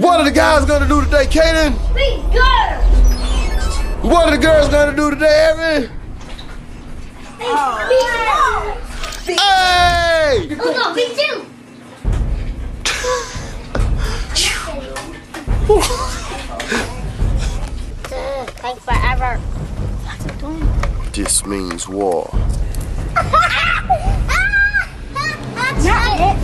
What are the guys gonna do today, Kaden? Be good. What are the girls gonna do today, Evan? Hey! Let's go, big two. Thanks forever. This means war. Not it.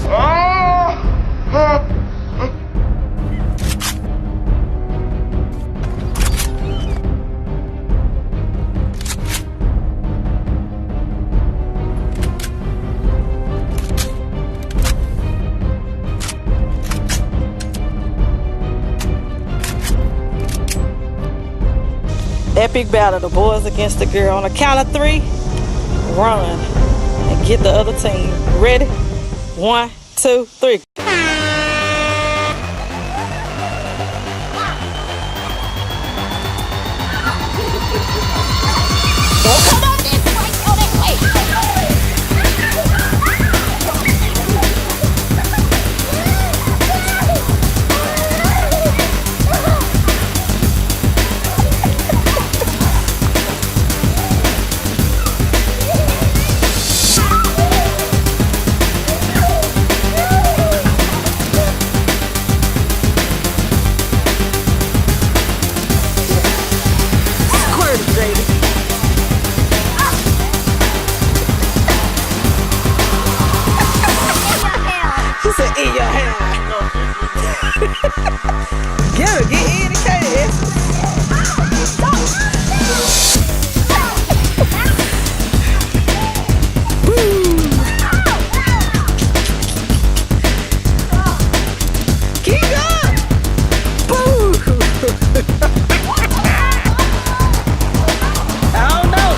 Epic battle, the boys against the girl. On the count of 3, run and get the other team. Ready? 1, 2, 3. In your hand. Get in the cage. Keep going. I don't know.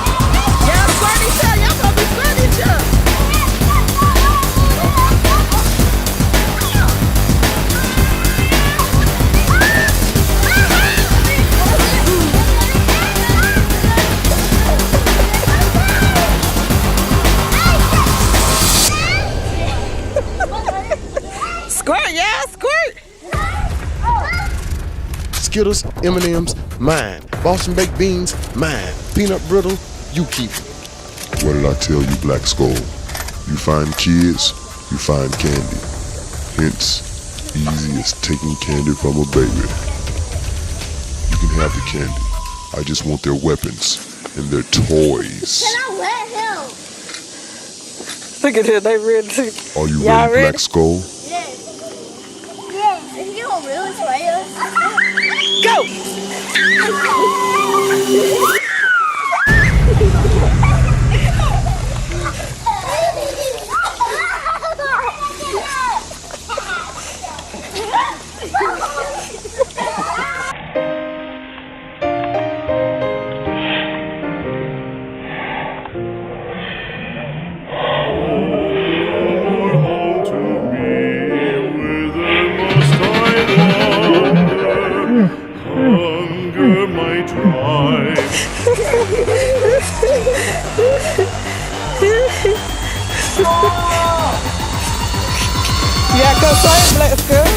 Y'all squirt each other. Y'all probably squirt each other. Squirt, yeah, squirt. Skittles, M&M's, mine. Boston baked beans, mine. Peanut brittle, you keep it. What did I tell you, Black Skull? You find kids, you find candy. Hence, easy as taking candy from a baby. You can have the candy. I just want their weapons and their toys. Can I let him? Look at it, they ready to. Are you Y'all ready, ready? Black Skull? Yes. Yes. If you don't really spray us. Go! You gotta come say it, Black Skull.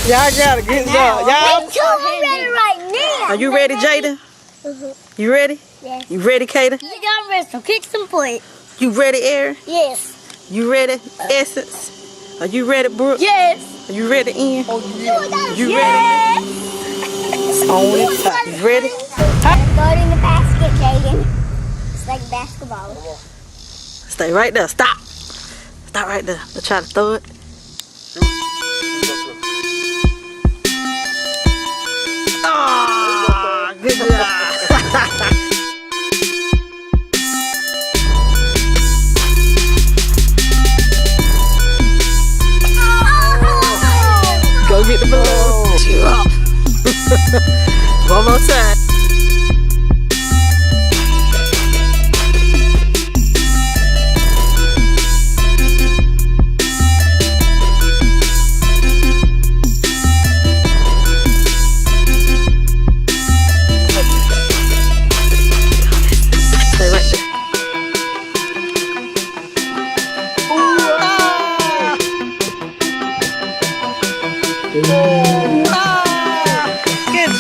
Y'all gotta get it up. Y'all. I'm ready right now. Are you ready, Jada? You ready? Yes. You ready, Kaden? You got ready, so kick some foot. You ready, Aaron? Yes. You ready, Essence? Are you ready, Brooke? Yes. Are you ready, Ian? You yes. ready? On it. You ready? Throw it in the basket, Jaden. It's like basketball. Stay right there. Stop. Stop right there. Let's try to throw it. Ah, good job. Go get the balloon. Cheer up. One more time. Good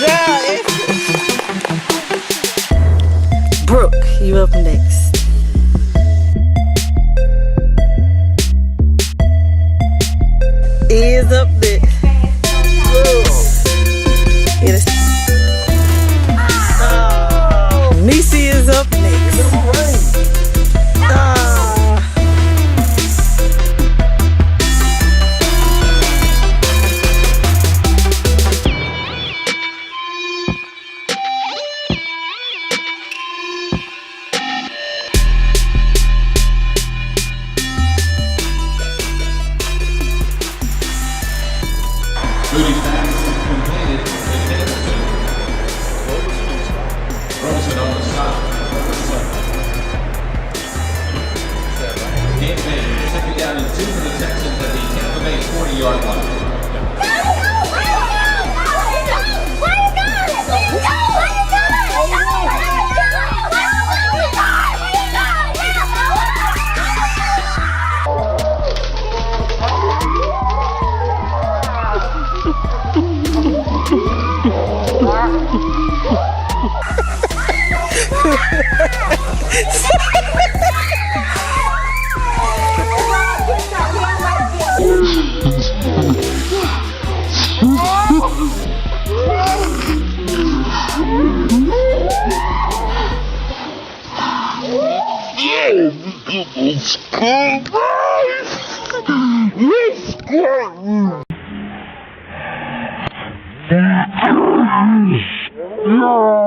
job, Essie. Brooke, you up next. Is up next. It is. Nisi is up next. Duty task completed. Rosen on the stop. Game man, second down and 2 for the Texans at the Tampa Bay 40-yard line. No.